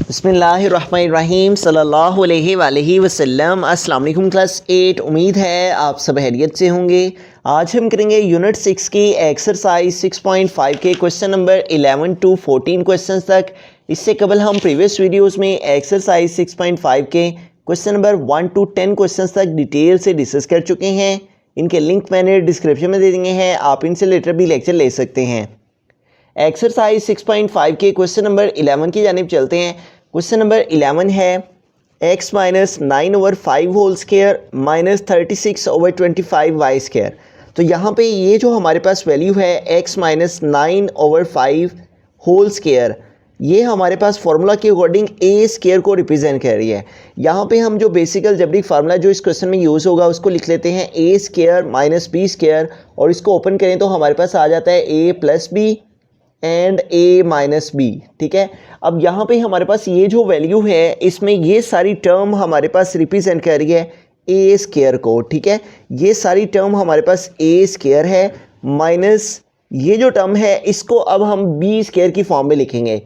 बिस्मिल्लाहिर्रहमानिर्रहीम सल्लल्लाहु अलैहि वसल्लम। अस्सलाम वालेकुम क्लास 8। उम्मीद है आप सब खैरियत से होंगे। आज हम करेंगे यूनिट 6 की एक्सरसाइज 6.5 के क्वेश्चन नंबर 11 टू 14 क्वेश्चंस तक। इससे कबल हम प्रीवियस वीडियोस में एक्सरसाइज 6.5 के क्वेश्चन नंबर 1 टू 10 क्वेश्चंस तक डिटेल से डिस्कस कर चुके हैं। इनके लिंक मैंने डिस्क्रिप्शन में दे दिए हैं, आप इनसे लेटर भी लेक्चर ले सकते हैं। एक्सरसाइज 6.5 के क्वेश्चन नंबर 11 की जानिब चलते हैं। क्वेश्चन नंबर 11 है x minus 9/5 whole square minus 36/25 y square. तो यहाँ पे ये जो हमारे पास वैल्यू है x माइनस 9/5 होल स्क्वायर, ये हमारे पास फार्मूला के अकॉर्डिंग ए स्क्वायर को रिप्रेजेंट कर रही है। यहाँ पे हम जो बेसिक अलजेब्रिक फार्मूला जो इस क्वेश्चन में यूज़ होगा उसको लिख लेते हैं ए स्क्वायर माइनस बी स्क्वायर, और इसको ओपन करें तो हमारे पास आ जाता है a plus b and a minus b. ठीक है, अब यहाँ पे हमारे पास ये जो वैल्यू है इसमें ये सारी टर्म हमारे पास रिप्रेजेंट कर रही है ए स्क्वायर को। ठीक है, ये सारी टर्म हमारे पास ए स्क्वायर है माइनस ये जो टर्म है इसको अब हम बी स्क्वायर की फॉर्म में लिखेंगे।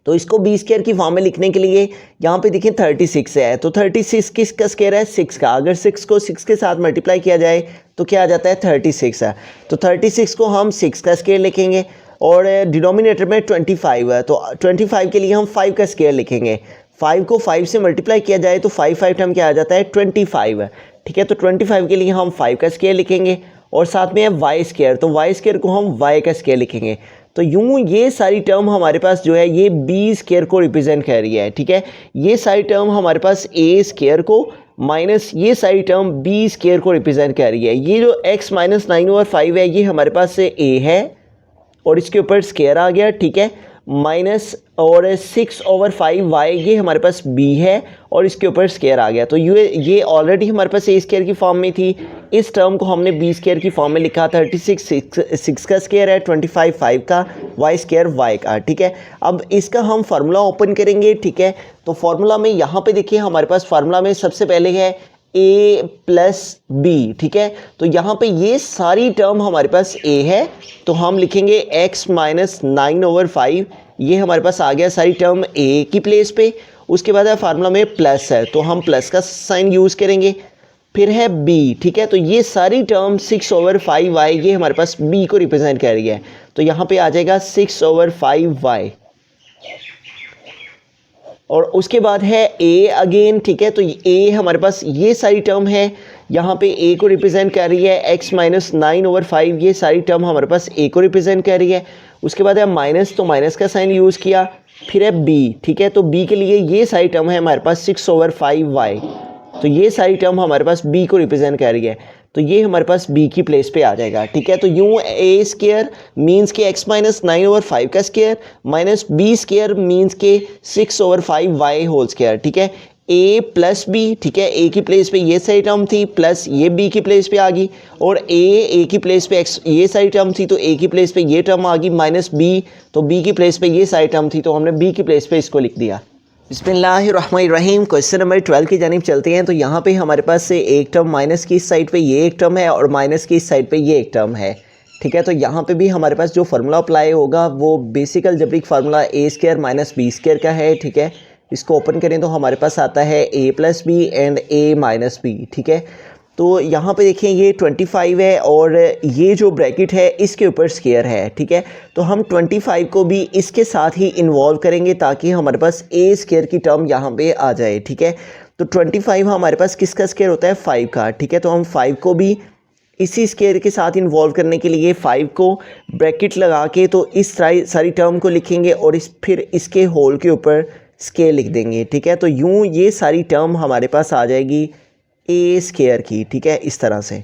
तो इसको बी स्क्वायर की फॉर्म में लिखने के लिए यहाँ पे देखिए 36 है, तो 36 किसका स्क्वायर है? 6 का। अगर 6 को 6 के साथ मल्टीप्लाई किया जाए तो क्या आ जाता है? 36 है। तो 36 को हम 6 का स्क्वायर लिखेंगे और डिनोमिनेटर में 25 है, तो 25 के लिए हम 5 का स्क्वायर लिखेंगे। 5 को 5 से मल्टीप्लाई किया जाए तो 5 टर्म क्या आ जाता है? 25 है। ठीक है, तो 25 के लिए हम 5 का स्क्वायर लिखेंगे और साथ में है वाई स्क्वायर, तो वाई स्क्वायर को हम वाई का स्क्वायर लिखेंगे। तो यूँ ये सारी टर्म हमारे पास जो है ये बी स्क्वायर को रिप्रेजेंट कर रही है। ठीक है, ये सारी टर्म हमारे पास ए स्क्वायर को माइनस ये सारी टर्म बी स्क्वायर को रिप्रेजेंट कर रही है। ये जो x माइनस 9/5 है ये हमारे पास से ए है और इसके ऊपर स्क्वायर आ गया। ठीक है, माइनस और 6/5 वाई ये हमारे पास बी है और इसके ऊपर स्क्वायर आ गया। तो ये ऑलरेडी हमारे पास ए स्क्वायर की फॉर्म में थी, इस टर्म को हमने बी स्क्वायर की फॉर्म में लिखा। 36 6 का स्क्वायर है, 25 5 का, वाई स्क्वायर वाई का। ठीक है, अब इसका हम फार्मूला ओपन करेंगे। ठीक है, तो फार्मूला में यहाँ पे देखिए हमारे पास फार्मूला में सबसे पहले है a प्लस बी। ठीक है, तो यहाँ पे ये सारी टर्म हमारे पास a है, तो हम लिखेंगे x माइनस 9/5, ये हमारे पास आ गया सारी टर्म a की प्लेस पे। उसके बाद है फार्मूला में प्लस है, तो हम प्लस का साइन यूज़ करेंगे। फिर है b। ठीक है, तो ये सारी टर्म 6/5y ये हमारे पास b को रिप्रेजेंट कर रही है, तो यहाँ पे आ जाएगा 6/5y। और उसके बाद है a अगेन। ठीक है, तो a हमारे पास ये सारी टर्म है, यहाँ पे a को रिप्रेजेंट कर रही है। x माइनस 9/5 ये सारी टर्म हमारे पास a को रिप्रेजेंट कर रही है। उसके बाद है माइनस, तो माइनस का साइन यूज़ किया। फिर है b। ठीक है, तो b के लिए ये सारी टर्म है हमारे पास 6/5y, तो ये सारी टर्म हमारे पास b को रिप्रेजेंट कर रही है, तो ये हमारे पास b की प्लेस पे आ जाएगा। ठीक है, तो यूँ ए स्क्वायर मीन्स के x माइनस 9/5 का square minus b square means के 6/5y होल स्क्वायर। ठीक है, a प्लस बी। ठीक है, a की प्लेस पे ये सारी टर्म थी, प्लस ये b की प्लेस पे आ गई, और a की प्लेस पे x ये सारी टर्म थी, तो a की प्लेस पे ये टर्म आ गई, माइनस b, तो b की प्लेस पे ये सारी टर्म थी, तो हमने b की प्लेस पे इसको लिख दिया। बिस्मिल्लाहिर्रहमानिर्रहीम। क्वेश्चन नंबर 12 की जानिब चलते हैं। तो यहाँ पे हमारे पास से एक टर्म माइनस की इस साइड पे ये एक टर्म है और माइनस की इस साइड पे ये एक टर्म है। ठीक है, तो यहाँ पे भी हमारे पास जो फार्मूला अप्लाई होगा वो बेसिक अलजेब्रिक फार्मूला ए स्क्वायर माइनस बी स्क्वायर का है। ठीक है, इसको ओपन करें तो हमारे पास आता है a plus b and a minus b. ठीक है, तो यहाँ पे देखें ये 25 है और ये जो ब्रैकेट है इसके ऊपर स्क्वायर है। ठीक है, तो हम 25 को भी इसके साथ ही इन्वॉल्व करेंगे ताकि हमारे पास ए स्क्वायर की टर्म यहाँ पे आ जाए। ठीक है, तो 25 हमारे पास किसका स्क्वायर होता है? 5 का। ठीक है, तो हम 5 को भी इसी स्क्वायर के साथ इन्वॉल्व करने के लिए 5 को ब्रैकेट लगा के तो इस सारी टर्म को लिखेंगे और फिर इसके होल के ऊपर स्क्वायर लिख देंगे। ठीक है, तो यूँ ये सारी टर्म हमारे पास आ जाएगी ए स्क्वायर की। ठीक है, इस तरह से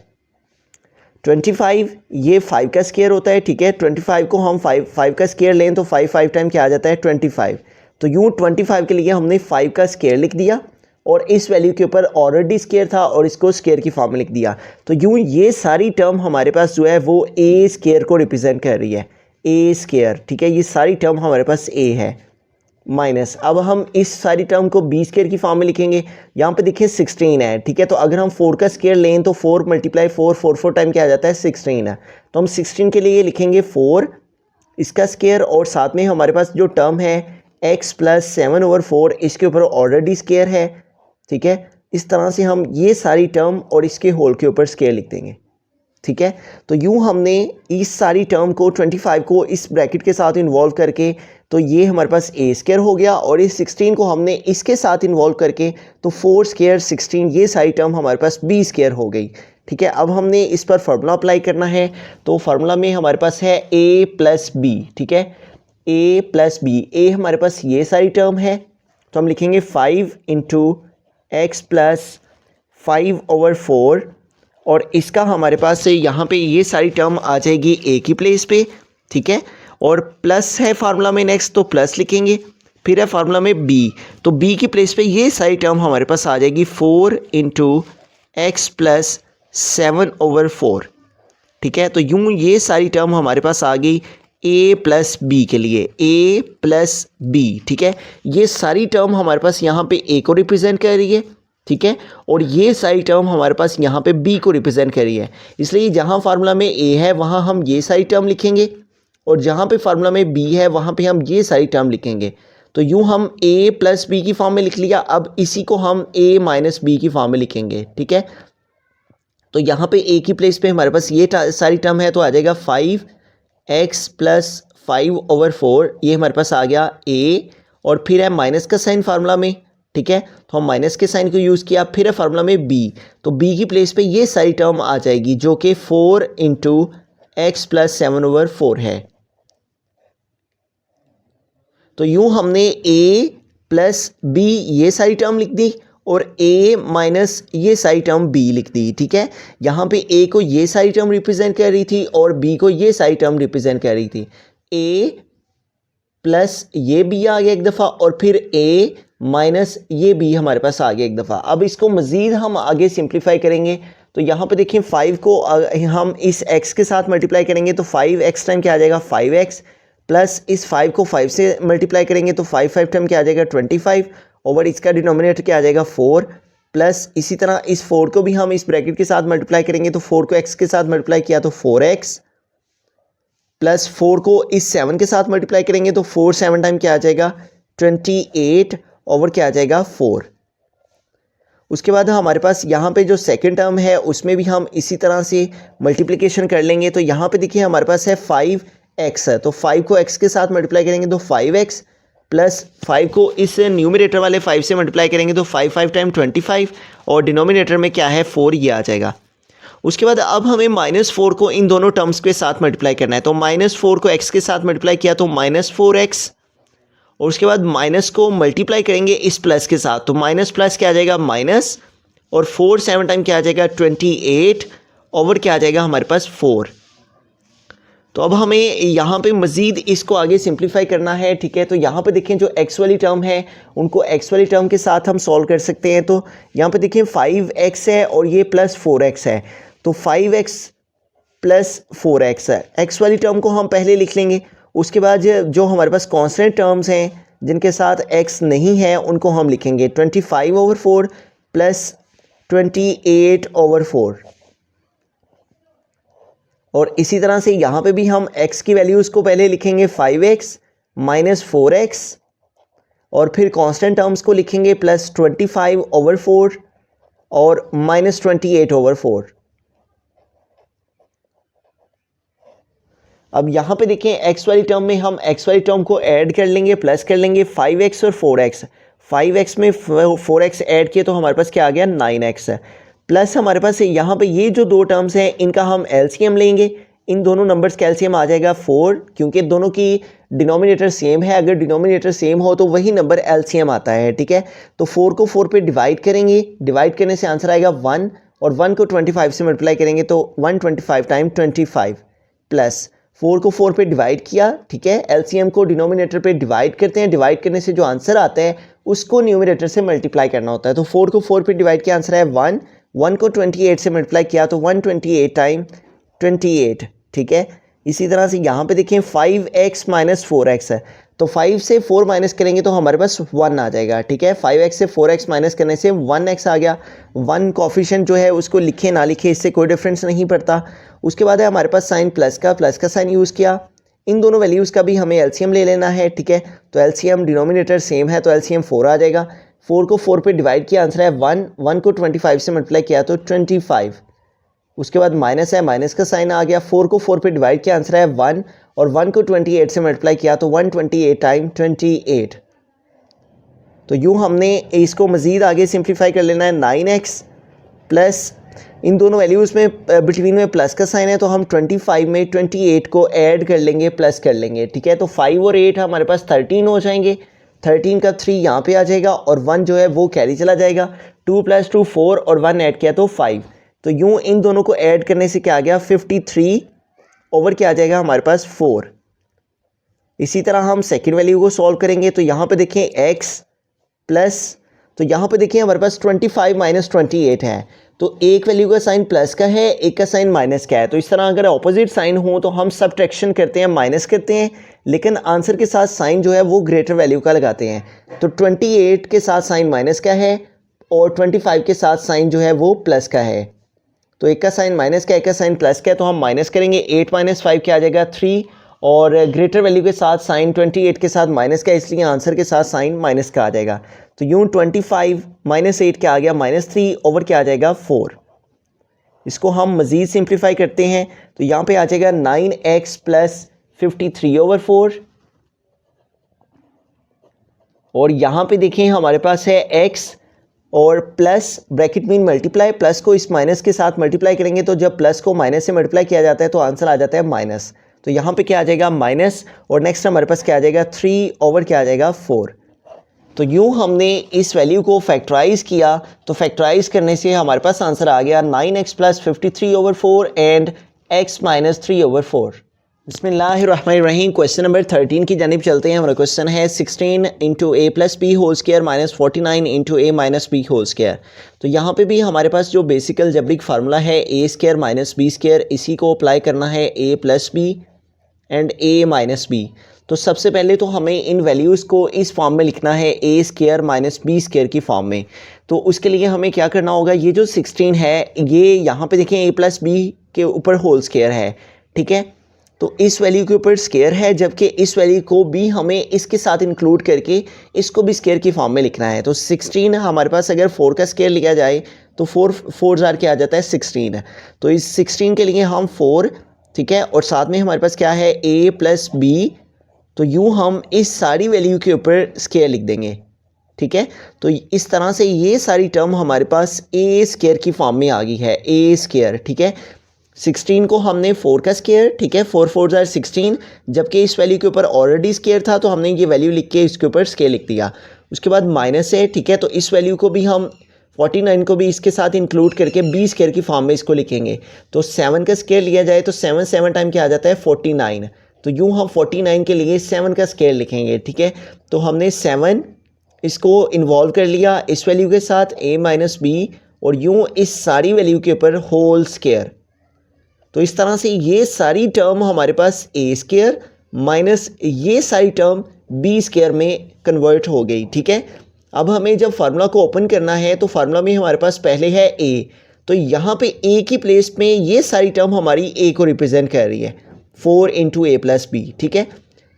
25 ये 5 का स्क्वायर होता है। ठीक है, 25 को हम 5 का स्क्वायर लें तो 5 टाइम क्या आ जाता है? 25। तो यूँ 25 के लिए हमने 5 का स्क्वायर लिख दिया और इस वैल्यू के ऊपर ऑलरेडी स्क्वायर था और इसको स्क्वायर की फॉर्म में लिख दिया। तो यूँ ये सारी टर्म हमारे पास जो है वो ए स्क्वायर को रिप्रेजेंट कर रही है, ए स्क्वायर। ठीक है, ये सारी टर्म हमारे पास ए है माइनस। अब हम इस सारी टर्म को बी स्क्वायर की फॉर्म में लिखेंगे। यहाँ पे देखिए 16 है। ठीक है, तो अगर हम 4 का स्क्वायर लें तो 4 × 4 टाइम क्या आ जाता है? 16 है। तो हम 16 के लिए लिखेंगे 4 इसका स्क्वायर और साथ में हमारे पास जो टर्म है एक्स प्लस 7/4 इसके ऊपर ऑलरेडी स्केयर है, ठीक है। इस तरह से हम ये सारी टर्म और इसके होल के ऊपर स्केयर लिख देंगे, ठीक है। तो यूँ हमने इस सारी टर्म को 25 को इस ब्रैकेट के साथ इन्वॉल्व करके तो ये हमारे पास ए स्केयर हो गया, और इस 16 को हमने इसके साथ इन्वॉल्व करके तो 4 स्केयर 16 ये सारी टर्म हमारे पास बी स्केयर हो गई, ठीक है। अब हमने इस पर फार्मूला अप्लाई करना है, तो फार्मूला में हमारे पास है ए प्लस बी, ठीक है। ए प्लस बी, ए हमारे पास ये सारी टर्म है तो हम लिखेंगे 5 इंटू एक्स प्लस 5/4, और इसका हमारे पास से यहाँ पे ये सारी टर्म आ जाएगी ए की प्लेस पे, ठीक है। और प्लस है फार्मूला में नेक्स्ट, तो प्लस लिखेंगे। फिर है फार्मूला में बी, तो बी की प्लेस पे ये सारी टर्म हमारे पास आ जाएगी 4 इंटू एक्स प्लस 7/4, ठीक है। तो यूँ ये सारी टर्म हमारे पास आ गई ए प्लस बी के लिए, ए प्लस बी, ठीक है। ये सारी टर्म हमारे पास यहाँ पे ए को रिप्रेजेंट कर रही है, ठीक है, और ये सारी टर्म हमारे पास यहाँ पे बी को रिप्रेजेंट कर रही है। इसलिए जहाँ फार्मूला में ए है वहाँ हम ये सारी टर्म लिखेंगे, और जहाँ पे फार्मूला में बी है वहाँ पे हम ये सारी टर्म लिखेंगे। तो यूँ हम ए प्लस बी की फॉर्म में लिख लिया। अब इसी को हम ए माइनस बी की फॉर्म में लिखेंगे, ठीक है। तो यहाँ पे ए की प्लेस पे हमारे पास ये सारी टर्म है, तो आ जाएगा 5x प्लस 5/4, ये हमारे पास आ गया ए, और फिर है माइनस का साइन फार्मूला में, ठीक है। तो हम माइनस के साइन को यूज़ किया। फिर है फार्मूला में बी, तो बी की प्लेस पे ये सारी टर्म आ जाएगी जो कि 4 इंटू एक्स प्लस 7/4 है। तो यूँ हमने a प्लस बी ये सारी टर्म लिख दी और a माइनस ये सारी टर्म b लिख दी, ठीक है। यहाँ पे a को ये सारी टर्म रिप्रेजेंट कर रही थी और b को ये सारी टर्म रिप्रेजेंट कर रही थी। a प्लस ये b आ गया एक दफ़ा, और फिर a माइनस ये b हमारे पास आ गया एक दफ़ा। अब इसको मज़ीद हम आगे सिंप्लीफाई करेंगे, तो यहाँ पे देखिए 5 को हम इस x के साथ मल्टीप्लाई करेंगे तो 5x टाइम क्या आ जाएगा 5x, प्लस इस 5 को 5 से मल्टीप्लाई करेंगे तो 5 टाइम क्या आ जाएगा 25, ओवर इसका डिनोमिनेटर क्या आ जाएगा 4, प्लस इसी तरह इस 4 को भी हम इस ब्रैकेट के साथ मल्टीप्लाई करेंगे तो 4 को x के साथ मल्टीप्लाई किया तो 4x, प्लस 4 को इस 7 के साथ मल्टीप्लाई करेंगे तो 4 7 टाइम क्या आ जाएगा 28, ओवर क्या आ जाएगा 4। उसके बाद हमारे पास यहाँ पे जो सेकंड टर्म है उसमें भी हम इसी तरह से मल्टीप्लिकेशन कर लेंगे। तो यहाँ पे देखिए हमारे पास है 5x है, तो 5 को x के साथ मल्टीप्लाई करेंगे तो 5x, प्लस 5 को इस न्यूमरेटर वाले 5 से मल्टीप्लाई करेंगे तो 5 टाइम 25, और डिनोमिनेटर में क्या है 4 ये आ जाएगा। उसके बाद अब हमें -4 को इन दोनों टर्म्स के साथ मल्टीप्लाई करना है, तो -4 को x के साथ मल्टीप्लाई किया तो -4x, और उसके बाद माइनस को मल्टीप्लाई करेंगे इस प्लस के साथ तो माइनस प्लस क्या आ जाएगा माइनस, और 4 7 टाइम क्या आ जाएगा 28, ओवर क्या आ जाएगा हमारे पास 4। तो अब हमें यहाँ पे मज़ीद इसको आगे सिंप्लीफाई करना है, ठीक है। तो यहाँ पे देखें जो x वाली टर्म है उनको x वाली टर्म के साथ हम सॉल्व कर सकते हैं। तो यहाँ पे देखें 5x है और ये प्लस 4x है, तो 5x प्लस 4x है। x वाली टर्म को हम पहले लिख लेंगे, उसके बाद जो हमारे पास कांस्टेंट टर्म्स हैं जिनके साथ x नहीं है उनको हम लिखेंगे 25/4 प्लस 28/4, और इसी तरह से यहाँ पे भी हम x की वैल्यूज़ को पहले लिखेंगे 5x माइनस 4x, और फिर कांस्टेंट टर्म्स को लिखेंगे प्लस 25/4 और माइनस 28/4। अब यहाँ पे देखें x वाली टर्म में हम x वाली टर्म को ऐड कर लेंगे, प्लस कर लेंगे 5x और 4x, 5x में 4x ऐड किए तो हमारे पास क्या आ गया 9x है, प्लस हमारे पास यहाँ पे ये जो दो टर्म्स हैं इनका हम एलसीएम लेंगे। इन दोनों नंबर्स का एलसीएम आ जाएगा 4, क्योंकि दोनों की डिनोमिनेटर सेम है। अगर डिनोमिनेटर सेम हो तो वही नंबर एलसीएम आता है, ठीक है। तो 4 को 4 पे डिवाइड करेंगे, डिवाइड करने से आंसर आएगा 1, और 1 को 25 से मल्टीप्लाई करेंगे तो 125 टाइम 25, प्लस 4 को 4 पे डिवाइड किया, ठीक है। एलसीएम को डिनोमिनेटर पे डिवाइड करते हैं, डिवाइड करने से जो आंसर आता है उसको न्यूमरेटर से मल्टीप्लाई करना होता है। तो 4 को 4 पे डिवाइड किया आंसर है 1, 1 को 28 से मल्टीप्लाई किया तो 128 टाइम 28, ठीक है। इसी तरह से यहाँ पे देखें 5x माइनस 4x है, तो 5 से 4 माइनस करेंगे तो हमारे पास 1 आ जाएगा, ठीक है। 5x से 4x माइनस करने से 1x आ गया। 1 कोफिशिएंट जो है उसको लिखे ना लिखे इससे कोई डिफरेंस नहीं पड़ता। उसके बाद है हमारे पास साइन प्लस का साइन यूज़ किया, इन दोनों वैल्यूज़ का भी हमें एलसीएम ले लेना है, ठीक है। तो एलसीएम डिनोमिनेटर सेम है तो एलसीएम 4 आ जाएगा। 4 को 4 पे डिवाइड किया, आंसर है 1। 1 को 25 से मल्टीप्लाई किया तो 25। उसके बाद माइनस है, माइनस का साइन आ गया। 4 को 4 पे डिवाइड किया, आंसर है 1 और 1 को 28 से मल्टीप्लाई किया तो 128 टाइम 28। तो यूँ हमने इसको मज़ीद आगे सिंप्लीफाई कर लेना है। 9x प्लस इन दोनों वैल्यूज़ में बिटवीन में प्लस का साइन है तो हम 25 में 28 को ऐड कर लेंगे, प्लस कर लेंगे, ठीक है। तो 5 और 8 हमारे पास 13 हो जाएंगे। 13 का 3 यहाँ पे आ जाएगा और 1 जो है वो कैरी चला जाएगा। 2 + 2 4 और 1 ऐड किया तो 5। तो यूँ इन दोनों को ऐड करने से क्या आ गया 53 ओवर क्या आ जाएगा हमारे पास 4। इसी तरह हम सेकेंड वैल्यू को सॉल्व करेंगे तो यहाँ पे देखें x प्लस, तो यहाँ पे देखिए हमारे पास 25 माइनस 28 है। तो एक वैल्यू का साइन प्लस का है, एक का साइन माइनस का है। तो इस तरह अगर ऑपोजिट साइन हो तो हम सबट्रैक्शन करते हैं, माइनस करते हैं, लेकिन आंसर के साथ साइन जो है वो ग्रेटर वैल्यू का लगाते हैं। तो 28 के साथ साइन माइनस का है और 25 के साथ साइन जो है वो प्लस का है। तो एक का साइन माइनस का, एक का साइन प्लस का है, तो हम माइनस करेंगे। 8 - 5 क्या आ जाएगा 3 और ग्रेटर वैल्यू के साथ साइन 28 के साथ माइनस का, इसलिए आंसर के साथ साइन माइनस का आ जाएगा। तो यूँ 25 - 8 क्या आ गया -3 ओवर क्या आ जाएगा 4। इसको हम मज़ीद सिंप्लीफाई करते हैं तो यहाँ पे आ जाएगा 9x प्लस 53 ओवर 4 और यहाँ पे देखें हमारे पास है x और plus bracket mean multiply, plus को इस माइनस के साथ मल्टीप्लाई करेंगे तो जब प्लस को माइनस से मल्टीप्लाई किया जाता है तो आंसर आ जाता है माइनस। तो यहाँ पे क्या आ जाएगा माइनस और नेक्स्ट हमारे पास क्या आ जाएगा 3 ओवर क्या आ जाएगा 4। तो यूँ हमने इस वैल्यू को फैक्टराइज़ किया तो फैक्टराइज़ करने से हमारे पास आंसर आ गया 9x plus 53 over 4 and x minus 3 over 4। बिस्मिल्लाहिर्रहमानिर्रहीम। क्वेश्चन नंबर 13 की जानिब चलते हैं। हमारा क्वेश्चन है 16 × a + b whole square minus 49 × a minus b whole square. तो यहाँ पे भी हमारे पास जो बेसिक अलजेब्रिक फार्मूला है a square minus b square, इसी को अप्लाई करना है a + b and a minus b। तो सबसे पहले तो हमें इन वैल्यूज़ को इस फॉर्म में लिखना है a square minus b square की फॉर्म में। तो उसके लिए हमें क्या करना होगा, ये जो 16 है ये यहाँ पे देखें a + b के ऊपर होल स्क्वायर है, ठीक है। तो इस वैल्यू के ऊपर स्क्वायर है, जबकि इस वैल्यू को भी हमें इसके साथ इंक्लूड करके इसको भी स्क्वायर की फॉर्म में लिखना है। तो 16 हमारे पास अगर 4 का स्क्वायर लिया जाए तो 4 4 क्या आ जाता है 16। तो इस 16 के लिए हम 4, ठीक है, और साथ में हमारे पास क्या है a + b। तो यूँ हम इस सारी वैल्यू के ऊपर स्क्वायर लिख देंगे, ठीक है। तो इस तरह से ये सारी टर्म हमारे पास a स्क्वायर की फॉर्म में आ गई है, a स्क्वायर, ठीक है। 16 को हमने 4 का स्क्वायर, ठीक है, 4 4 = 16, जबकि इस वैल्यू के ऊपर ऑलरेडी स्क्वायर था तो हमने ये वैल्यू लिख के इसके ऊपर स्क्वायर लिख दिया। उसके बाद माइनस है, ठीक है, तो इस वैल्यू को भी हम 49 को भी इसके साथ इंक्लूड करके b स्क्वायर की फॉर्म में इसको लिखेंगे। तो 7 का स्क्वायर लिया जाए तो 7 7 टाइम क्या आ जाता है 49। तो यूँ हम 49 के लिए 7 का स्क्वायर लिखेंगे, ठीक है। तो हमने 7 इसको इन्वॉल्व कर लिया इस वैल्यू के साथ a माइनस b और यूँ इस सारी वैल्यू के ऊपर होल स्क्वायर। तो इस तरह से ये सारी टर्म हमारे पास a स्क्वायर माइनस ये सारी टर्म b स्क्वायर में कन्वर्ट हो गई, ठीक है। अब हमें जब फार्मूला को ओपन करना है तो फार्मूला में हमारे पास पहले है a, तो यहाँ पे a की प्लेस में ये सारी टर्म हमारी a को रिप्रेजेंट कर रही है, 4 × a + b, ठीक है।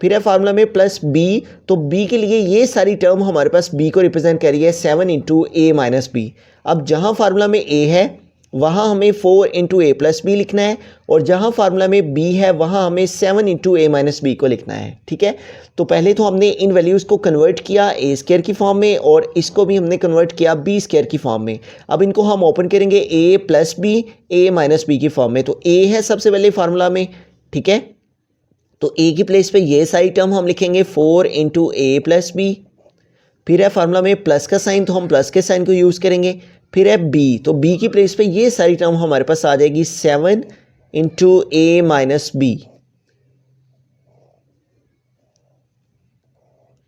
फिर है फार्मूला में प्लस b, तो b के लिए ये सारी टर्म हमारे पास b को रिप्रेजेंट कर रही है 7 × a माइनस b। अब जहाँ फार्मूला में a है वहाँ हमें 4 × a + b लिखना है और जहाँ फार्मूला में b है वहाँ हमें 7 × a माइनस b को लिखना है, ठीक है। तो पहले तो हमने इन वैल्यूज़ को कन्वर्ट किया a स्क्वायर की फॉर्म में और इसको भी हमने कन्वर्ट किया b स्क्वायर की फॉर्म में। अब इनको हम ओपन करेंगे a + b a minus b की फॉर्म में। तो a है सबसे पहले फार्मूला में, ठीक है। तो a की प्लेस पे ये सारी टर्म हम लिखेंगे 4 × a + b। फिर है फार्मूला में प्लस का साइन, तो हम प्लस के साइन को यूज़ करेंगे। फिर है b, तो b की प्लेस पे ये सारी टर्म हमारे पास आ जाएगी 7 × a माइनस b।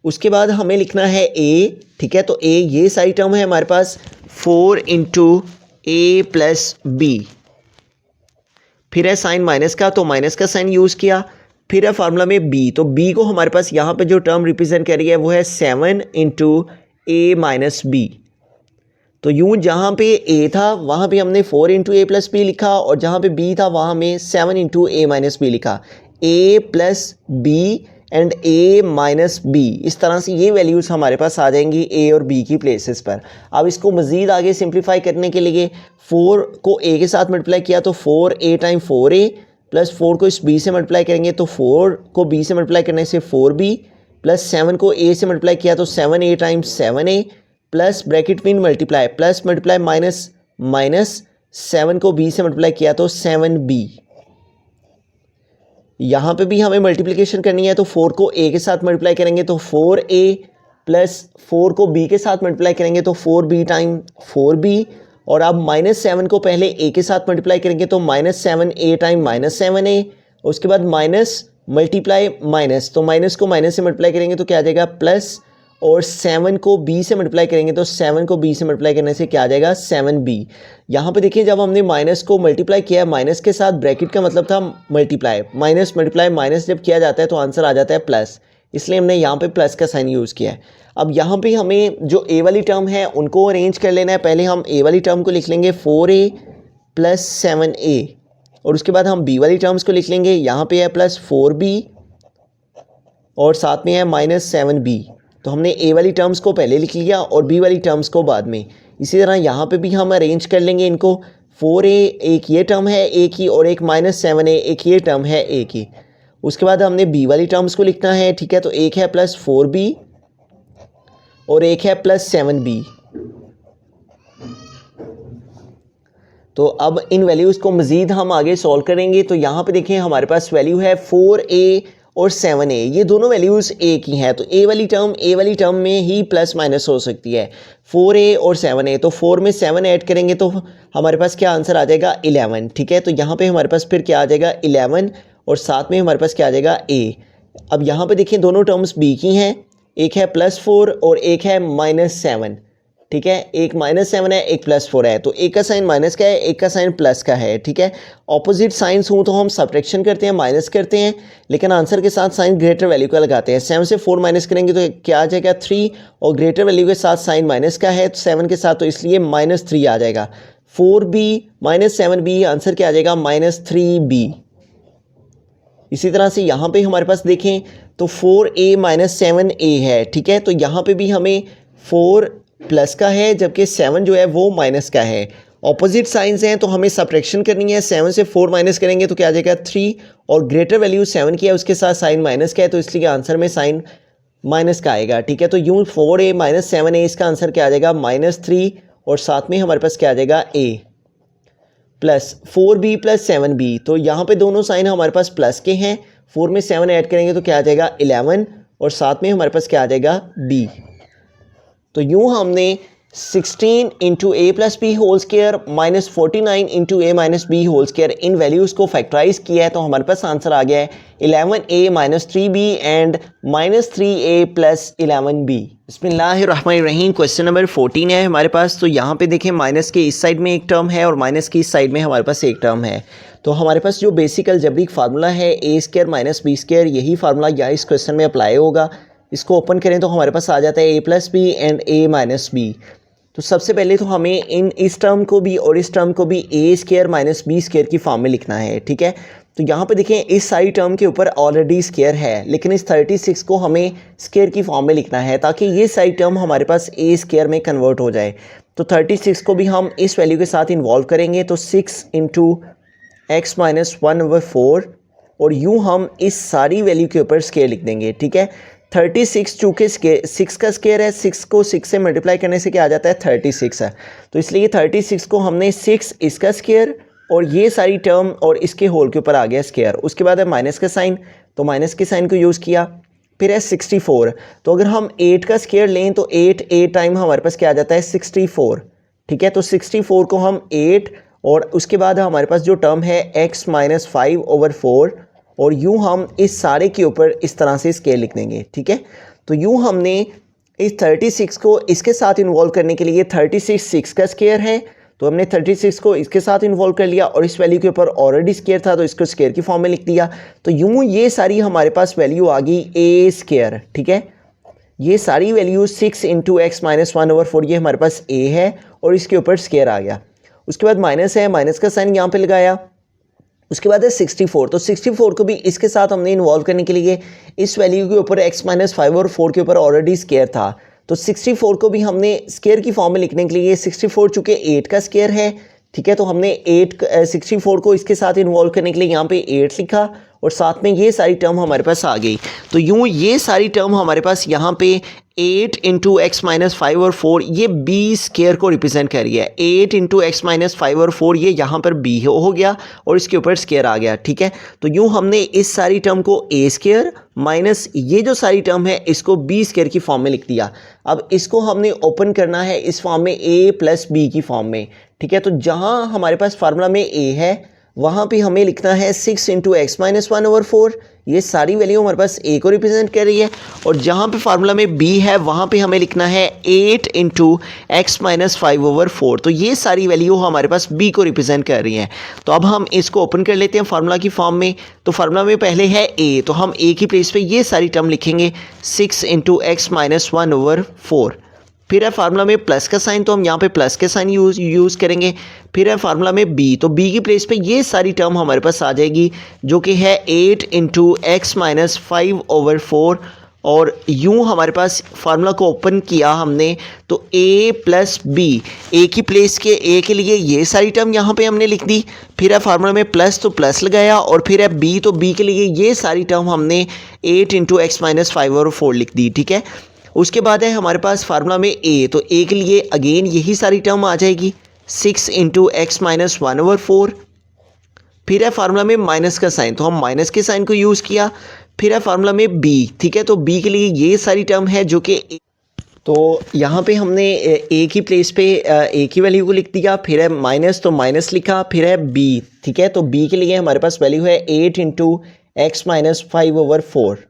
उसके बाद हमें लिखना है a, ठीक है। तो a ये सारी टर्म है हमारे पास 4 × a + b। फिर है साइन माइनस का, तो माइनस का साइन यूज़ किया। फिर है फार्मूला में b, तो b को हमारे पास यहाँ पे जो टर्म रिप्रेजेंट कर रही है वो है 7 × a माइनस b। तो यूँ जहाँ पे a था वहाँ पे हमने 4 × a + b लिखा और जहाँ पे b था वहाँ में 7 × a माइनस b लिखा। A plus b and a minus b, इस तरह से ये वैल्यूज़ हमारे पास आ जाएंगी ए और बी की प्लेसेस पर। अब इसको मज़ीद आगे सिंप्लीफाई करने के लिए 4 को ए के साथ मल्टीप्लाई किया तो 4a टाइम 4a प्लस 4 को इस b से मल्टीप्लाई करेंगे तो 4 को b से मल्टीप्लाई करने से 4b प्लस 7 को a से मल्टीप्लाई किया तो 7a time 7a plus bracket में multiply plus multiply minus minus 7 को b से मल्टीप्लाई किया तो 7b। यहाँ पे भी हमें मल्टीप्लिकेशन करनी है तो 4 को a के साथ मल्टीप्लाई करेंगे तो 4a प्लस 4 को b के साथ मल्टीप्लाई करेंगे तो 4b टाइम 4b और अब -7 को पहले a के साथ मल्टीप्लाई करेंगे तो -7a टाइम -7a, उसके बाद माइनस मल्टीप्लाई माइनस, तो माइनस को माइनस से मल्टीप्लाई करेंगे तो क्या आ जाएगा प्लस, और 7 को b से मल्टीप्लाई करेंगे तो 7 को b से मल्टीप्लाई करने से क्या आ जाएगा 7b। यहाँ पे देखिए जब हमने माइनस को मल्टीप्लाई किया है, माइनस के साथ ब्रैकेट का मतलब था मल्टीप्लाई, माइनस मल्टीप्लाई माइनस जब किया जाता है तो आंसर आ जाता है प्लस, इसलिए हमने यहाँ पे प्लस का साइन यूज़ किया है। अब यहाँ पे हमें जो ए वाली टर्म है उनको अरेंज कर लेना है। पहले हम ए वाली टर्म को लिख लेंगे 4a प्लस 7a और उसके बाद हम बी वाली टर्म्स को लिख लेंगे। यहाँ पे है प्लस 4b और साथ में है माइनस 7b, तो हमने ए वाली टर्म्स को पहले लिख लिया और बी वाली टर्म्स को बाद में। इसी तरह यहाँ पे भी हम अरेंज कर लेंगे इनको, 4a एक ये टर्म है ए की और एक -7a एक ये टर्म है ए की। उसके बाद हमने बी वाली टर्म्स को लिखना है, ठीक है, तो एक है प्लस 4b और एक है प्लस 7b। तो अब इन वैल्यूज़ को मज़ीद हम आगे सॉल्व करेंगे। तो यहाँ पे देखें हमारे पास वैल्यू है 4a और 7a, ये दोनों वैल्यूज़ ए की हैं, तो ए वाली टर्म में ही प्लस माइनस हो सकती है, 4a और 7a। तो 4 में 7 ऐड करेंगे तो हमारे पास क्या आंसर आ जाएगा 11, ठीक है। तो यहाँ पे हमारे पास फिर क्या आ जाएगा 11 और साथ में हमारे पास क्या आ जाएगा a। अब यहाँ पे देखिए दोनों टर्म्स b की हैं, एक है +4 और एक है -7, ठीक है, एक -7 है एक +4 है, तो एक का साइन माइनस का है एक का साइन प्लस का है, ठीक है। ऑपोजिट साइंस हो तो हम सब्ट्रैक्शन करते हैं, माइनस करते हैं, लेकिन आंसर के साथ साइन ग्रेटर वैल्यू का लगाते हैं। 7 से 4 माइनस करेंगे तो क्या आ जाएगा 3 और ग्रेटर वैल्यू के साथ साइन माइनस का है 7 के साथ, तो इसलिए -3 आ जाएगा। 4b -7b आंसर क्या आ जाएगा -3b। इसी तरह से यहाँ पे हमारे पास देखें तो 4a -7a है, ठीक है, तो यहाँ पे भी हमें 4 प्लस का है जबकि 7 जो है वो माइनस का है। ऑपोजिट साइंस हैं तो हमें सब्ट्रैक्शन करनी है, 7 से 4 माइनस करेंगे तो क्या आ जाएगा 3 और ग्रेटर वैल्यू 7 की है उसके साथ साइन माइनस का है, तो इसलिए आंसर में साइन माइनस का आएगा, ठीक है। तो यूँ 4a -7a इसका आंसर क्या आ जाएगा -3 और साथ में हमारे पास क्या आ जाएगा a plus 4b plus 7b। तो यहाँ पे दोनों साइन हमारे पास प्लस के हैं, 4 में 7 ऐड करेंगे तो क्या आ जाएगा 11 और साथ में हमारे पास क्या आ जाएगा b। तो यूँ हमने 16 into a plus b whole square minus 49 into a minus b whole square इन वैल्यूज़ को फैक्टराइज किया है, तो हमारे पास आंसर आ गया है 11a minus 3b and -3a plus 11b। बिस्मिल्लाहिर्रहमानिर्रहीम। क्वेश्चन नंबर 14 है हमारे पास। तो यहाँ पे देखें माइनस के इस साइड में एक टर्म है और माइनस की इस साइड में हमारे पास एक टर्म है। तो हमारे पास जो बेसिक अलजेब्रिक फार्मूला है a² माइनस b², यही फार्मूला या इस क्वेश्चन में अप्लाई होगा। इसको ओपन करें तो हमारे पास आ जाता है a plus b and a minus b. तो सबसे पहले तो हमें इस टर्म को भी और इस टर्म को भी a² माइनस b² की फॉर्म में लिखना है, ठीक है। तो यहाँ पे देखें इस सारी टर्म के ऊपर ऑलरेडी स्क्वायर है, लेकिन इस 36 को हमें स्क्वायर की फॉर्म में लिखना है ताकि ये सारी टर्म हमारे पास a² में कन्वर्ट हो जाए। तो 36 को भी हम इस वैल्यू के साथ इन्वॉल्व करेंगे, तो 6 इंटू x माइनस 1/4 और यूँ हम इस सारी वैल्यू के ऊपर स्क्वायर लिख देंगे, ठीक है। 36 चूँकि 6 का स्क्वायर है, 6 को 6 से मल्टीप्लाई करने से क्या आ जाता है 36 है, तो इसलिए 36 को हमने 6 इसका स्क्वायर और ये सारी टर्म और इसके होल के ऊपर आ गया स्क्वायर। उसके बाद है माइनस का साइन, तो माइनस के साइन को यूज़ किया। फिर है 64, तो अगर हम 8 का स्क्वायर लें तो 8 टाइम हमारे पास क्या आ जाता है 64, ठीक है। तो 64 को हम 8 और उसके बाद हमारे पास जो टर्म है x माइनस 5/4 और यूँ हम इस सारे के ऊपर इस तरह से स्केल लिख देंगे, ठीक है। तो यूँ हमने इस 36 को इसके साथ इन्वॉल्व करने के लिए 36 6 का स्क्वायर है, तो हमने 36 को इसके साथ इन्वॉल्व कर लिया और इस वैल्यू के ऊपर ऑलरेडी स्क्वायर था तो इसको स्क्वायर की फॉर्म में लिख दिया। तो यूँ ये सारी हमारे पास वैल्यू आ गई a², ठीक है। ये सारी वैल्यू 6 इंटू x माइनस 1/4 ये हमारे पास a है और इसके ऊपर स्क्वायर आ गया। उसके बाद माइनस है, माइनस का साइन यहाँ पे लगाया उसके बाद है 64। तो 64 को भी इसके साथ हमने इन्वॉल्व करने के लिए इस वैल्यू के ऊपर x-5 और 4 के ऊपर ऑलरेडी स्केयर था, तो 64 को भी हमने स्केयर की फॉर्म में लिखने के लिए 64 चूँकि 8 का स्केयर है, ठीक है, तो हमने 64 को इसके साथ इन्वॉल्व करने के लिए यहाँ पे 8 लिखा और साथ में ये सारी टर्म हमारे पास आ गई। तो यूँ ये सारी टर्म हमारे पास यहाँ पे 8 इंटू x-5 और 4 ये b स्केयर को रिप्रेजेंट कर रही है। 8 इंटू x-5 और 4 ये यहाँ पर b हो गया और इसके ऊपर स्केयर आ गया, ठीक है। तो यूँ हमने इस सारी टर्म को a स्केयर माइनस ये जो सारी टर्म है इसको b स्केयर की फॉर्म में लिख दिया। अब इसको हमने ओपन करना है इस फॉर्म में a प्लस b की फॉर्म में, ठीक है। तो जहाँ हमारे पास फार्मूला में a है वहाँ पे हमें लिखना है 6 इंटू x-1 ओवर 4, ये सारी वैल्यू हमारे पास a को रिप्रेजेंट कर रही है। और जहाँ पे फार्मूला में b है वहाँ पे हमें लिखना है 8 इंटू x-5 ओवर 4, तो ये सारी वैल्यू हमारे पास b को रिप्रेजेंट कर रही है। तो अब हम इसको ओपन कर लेते हैं फार्मूला की फॉर्म में। तो फार्मूला में पहले है a, तो हम a की प्लेस पे ये सारी टर्म लिखेंगे 6 इंटू x-1 ओवर 4। फिर है फार्मूला में प्लस का साइन, तो हम यहाँ पे प्लस के साइन यूज़ करेंगे। फिर है फार्मूला में b, तो b की प्लेस पे ये सारी टर्म हमारे पास आ जाएगी जो कि है 8 इंटू x-5 ओवर 4। और यूँ हमारे पास फार्मूला को ओपन किया हमने तो a प्लस b, a की प्लेस के a के लिए ये सारी टर्म यहाँ पे हमने लिख दी। फिर है फार्मूला में प्लस, तो प्लस लगाया और फिर है b, तो b के लिए ये सारी टर्म हमने 8 इंटू x-5 ओवर 4 लिख दी, ठीक है। उसके बाद है हमारे पास फार्मूला में a, तो a के लिए अगेन यही सारी टर्म आ जाएगी 6 इंटू x-1 ओवर 4। फिर है फार्मूला में माइनस का साइन, तो हम माइनस के साइन को यूज़ किया। फिर है फार्मूला में b, ठीक है, तो b के लिए ये सारी टर्म है जो कि, तो यहाँ पे हमने a की प्लेस पे a की वैल्यू को लिख दिया। फिर है माइनस, तो माइनस लिखा। फिर है b, ठीक है, तो b के लिए हमारे पास वैल्यू है 8 इंटू x-5 ओवर 4।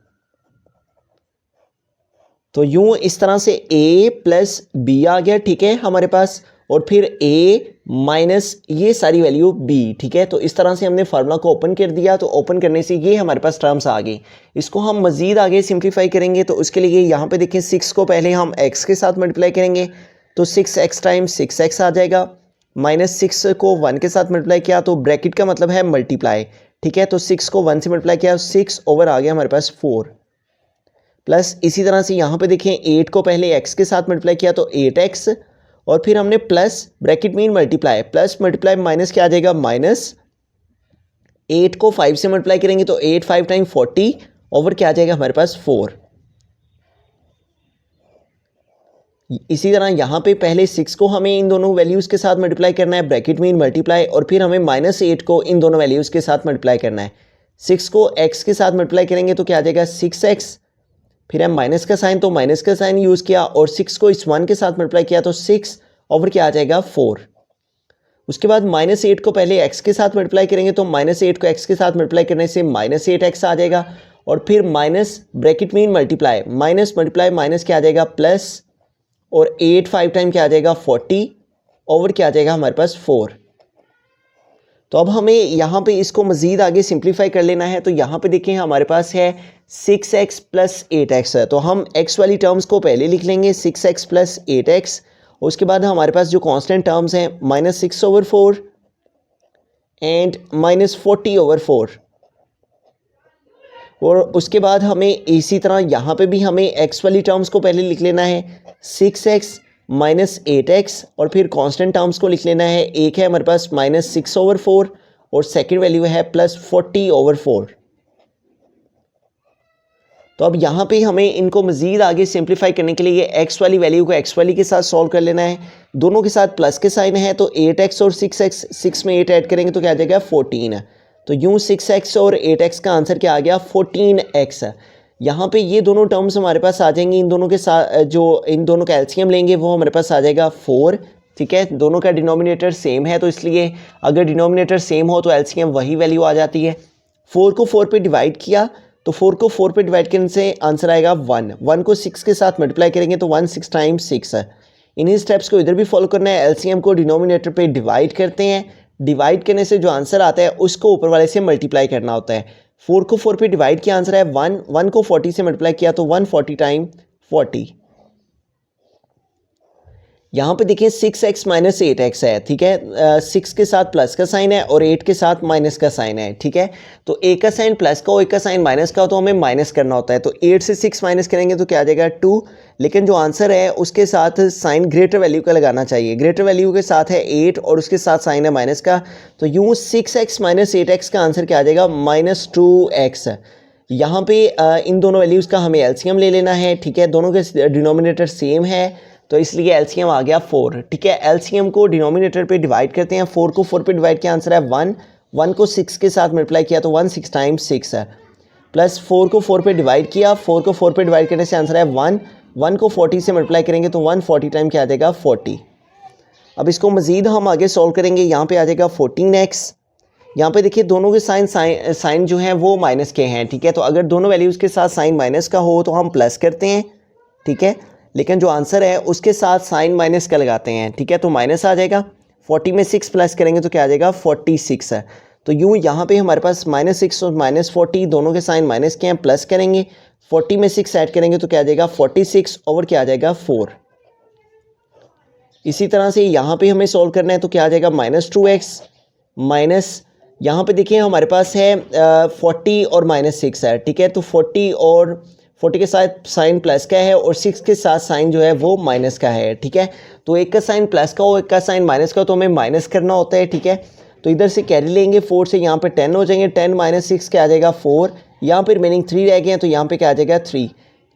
तो यूँ इस तरह से a प्लस b आ गया, ठीक है हमारे पास, और फिर a माइनस ये सारी वैल्यू b, ठीक है। तो इस तरह से हमने फार्मूला को ओपन कर दिया। तो ओपन करने से ये हमारे पास टर्म्स आ गई। इसको हम मज़ीद आगे सिंप्लीफाई करेंगे, तो उसके लिए यहाँ पे देखें 6 को पहले हम x के साथ मल्टीप्लाई करेंगे, तो 6x टाइम्स 6x आ जाएगा। माइनस 6 को 1 के साथ मल्टीप्लाई किया तो ब्रैकेट का मतलब है मल्टीप्लाई, ठीक है। तो 6 को 1 से मल्टीप्लाई किया, 6 ओवर आ गया हमारे पास 4। प्लस इसी तरह से यहाँ पे देखें 8 को पहले x के साथ मल्टीप्लाई किया तो 8x, और फिर हमने plus bracket mean multiply, plus multiply minus क्या आ जाएगा माइनस। 8 को 5 से मल्टीप्लाई करेंगे तो 8 5 टाइम 40 ओवर क्या आ जाएगा हमारे पास 4। इसी तरह यहाँ पे पहले 6 को हमें इन दोनों वैल्यूज़ के साथ मल्टीप्लाई करना है, ब्रैकेट मीन मल्टीप्लाई, और फिर हमें -8 को इन दोनों वैल्यूज़ के साथ मल्टीप्लाई करना है। 6 को x के साथ मल्टीप्लाई करेंगे तो क्या आ जाएगा 6x। फिर है माइनस का साइन, तो माइनस का साइन यूज़ किया और 6 को इस 1 के साथ मल्टीप्लाई किया तो 6 ओवर क्या आ जाएगा 4। उसके बाद -8 को पहले x के साथ मल्टीप्लाई करेंगे तो -8 को x के साथ मल्टीप्लाई करने से -8x आ जाएगा, और फिर minus bracket mean multiply, minus multiply minus क्या आ जाएगा प्लस, और 8 5 टाइम क्या आ जाएगा 40 ओवर क्या आ जाएगा हमारे पास 4। तो अब हमें यहाँ पे इसको मज़ीद आगे सिंप्लीफाई कर लेना है। तो यहाँ पे देखें हमारे पास है 6x प्लस 8x है, तो हम x वाली टर्म्स को पहले लिख लेंगे 6x प्लस 8x। उसके बाद हमारे पास जो कांस्टेंट टर्म्स हैं -6 ओवर 4 एंड -40 ओवर 4, और उसके बाद हमें इसी तरह यहाँ पे भी हमें x वाली टर्म्स को पहले लिख लेना है 6x माइनस 8x, और फिर कांस्टेंट टर्म्स को लिख लेना है। एक है हमारे पास -6 ओवर 4 और सेकंड वैल्यू है +40 ओवर 4। तो अब यहाँ पे हमें इनको मज़ीद आगे सिंप्लीफाई करने के लिए x वाली वैल्यू को x वाली के साथ सॉल्व कर लेना है। दोनों के साथ प्लस के साइन है, तो 8x और 6x, 6 में 8 ऐड करेंगे तो क्या आ जाएगा 14। तो यूँ 6x और 8x का आंसर क्या आ गया 14x। यहाँ पे ये दोनों टर्म्स हमारे पास आ जाएंगी। इन दोनों के साथ जो इन दोनों का एलसीएम लेंगे वो हमारे पास आ जाएगा 4, ठीक है। दोनों का डिनोमिनेटर सेम है, तो इसलिए अगर डिनोमिनेटर सेम हो तो एलसीएम वही वैल्यू आ जाती है। 4 को 4 पे डिवाइड किया, तो 4 को 4 पे डिवाइड करने से आंसर आएगा 1। 1 को 6 के साथ मल्टीप्लाई करेंगे तो 1 6 टाइम्स 6 है। इन्हीं स्टेप्स को इधर भी फॉलो करना है। एलसीएम को डिनोमिनेटर पे डिवाइड करते हैं, डिवाइड करने से जो आंसर आता है उसको ऊपर वाले से मल्टीप्लाई करना होता है। 4 को 4 पे डिवाइड किया आंसर है 1, 1 को 40 से मल्टीप्लाई किया तो 140 टाइम 40। यहाँ पे देखिए 6x माइनस 8x है, ठीक है। 6 के साथ प्लस का साइन है और 8 के साथ माइनस का साइन है, ठीक है। तो एक का साइन प्लस का और एक का साइन माइनस का हो तो हमें माइनस करना होता है। तो 8 से 6 माइनस करेंगे तो क्या आ जाएगा 2, लेकिन जो आंसर है उसके साथ साइन ग्रेटर वैल्यू का लगाना चाहिए। ग्रेटर वैल्यू के साथ है 8 और उसके साथ साइन है माइनस का, तो यूँ 6x माइनस 8x का आंसर क्या आ जाएगा -2x। यहाँ पे इन दोनों वैल्यूज़ का हमें एलसीएम ले लेना है, ठीक है। दोनों के डिनोमिनेटर सेम है तो इसलिए एलसीएम आ गया 4, ठीक है। एलसीएम को डिनोमिनेटर पे डिवाइड करते हैं, 4 को 4 पे डिवाइड किया आंसर है 1, 1 को 6 के साथ मल्टीप्लाई किया तो 1 6 टाइम्स 6 है, प्लस 4 को 4 पे डिवाइड किया, 4 को 4 पे डिवाइड करने से आंसर है 1, 1 को 40 से मल्टीप्लाई करेंगे तो 140 टाइम क्या आ जाएगा 40। अब इसको मज़ीद हम आगे सॉल्व करेंगे, यहाँ पे आ जाएगा 14x। यहाँ पे देखिए दोनों के साइन जो हैं वो माइनस के हैं, ठीक है। तो अगर दोनों वैल्यूज़ के साथ साइन माइनस का हो तो हम प्लस करते हैं, ठीक है, लेकिन जो आंसर है उसके साथ साइन माइनस का लगाते हैं, ठीक है। तो माइनस आ जाएगा, 40 में 6 प्लस करेंगे तो क्या आ जाएगा 46 है। तो यूँ यहाँ पे हमारे पास -6 और -40 दोनों के साइन माइनस के हैं, प्लस करेंगे 40 में 6 ऐड करेंगे तो क्या आ जाएगा 46 ओवर क्या आ जाएगा 4। इसी तरह से यहाँ पे हमें सॉल्व करना है तो क्या आ जाएगा -2x माइनस, यहाँ पे देखिए हमारे पास है 40 और -6 है, ठीक है। तो 40 और 40 के साथ साइन प्लस का है और 6 के साथ साइन जो है वो माइनस का है, ठीक है। तो एक का साइन प्लस का हो एक का साइन माइनस का हो तो हमें माइनस करना होता है, ठीक है। तो इधर से कैरी लेंगे 4 से, यहाँ पे 10 हो जाएंगे, 10 माइनस 6 क्या आ जाएगा 4, यहाँ पे रिमेनिंग 3 रह गए हैं तो यहाँ पे क्या आ जाएगा 3।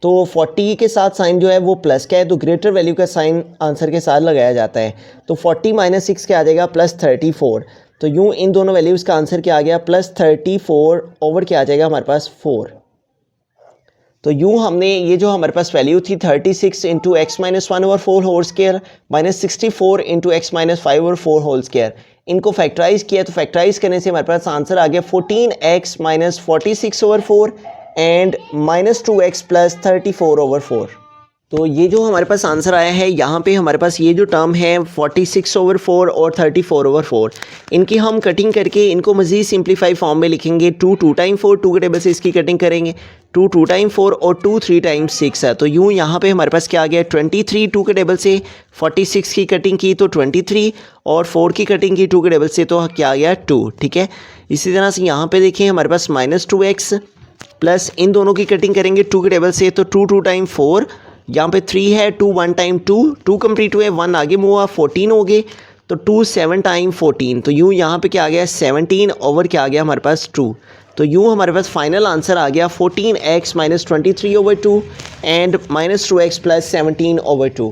तो 40 के साथ साइन जो है वो प्लस का है तो ग्रेटर वैल्यू का साइन आंसर के साथ लगाया जाता है। तो 40 माइनस 6 क्या आ जाएगा +34। तो यूँ इन दोनों वैल्यूज़ का आंसर क्या आ गया +34 ओवर क्या आ जाएगा हमारे पास 4। तो यूँ हमने ये जो हमारे पास वैल्यू थी 36 into x minus 1 over 4 whole square -64 into x minus 5 over 4 whole square, इनको फैक्टराइज किया तो फैक्टराइज करने से हमारे पास आंसर आ गया 14x minus 46 over 4 and -2x plus 34 over 4। तो ये जो हमारे पास आंसर आया है यहाँ पे हमारे पास ये जो टर्म है 46 ओवर 4 और 34 ओवर 4, इनकी हम कटिंग करके इनको मज़ीद सिंप्लीफाई फॉर्म में लिखेंगे। 2 2 टाइम 4, 2 के टेबल से इसकी कटिंग करेंगे, 2 2 टाइम 4 और 2 3 टाइम 6 है। तो यूँ यहाँ पे हमारे पास क्या आ गया 23, 2 के टेबल से 46 की कटिंग की तो 23 और 4 की कटिंग की 2 के टेबल से तो क्या आ गया 2, ठीक है। इसी तरह से यहाँ पे देखिए हमारे पास -2x प्लस इन दोनों की कटिंग करेंगे 2 के टेबल से तो 2 2 टाइम 4, यहाँ पे 3 है, 2 1 टाइम 2, 2 कंप्लीट हुए, 1 आगे मूव हुआ 14 हो गए, तो 2 7 टाइम 14। तो यूँ यहाँ पे क्या आ गया 17 ओवर क्या आ गया हमारे पास 2। तो यूँ हमारे पास फाइनल आंसर आ गया 14x minus 23 over 2 and -2x plus 17 over 2।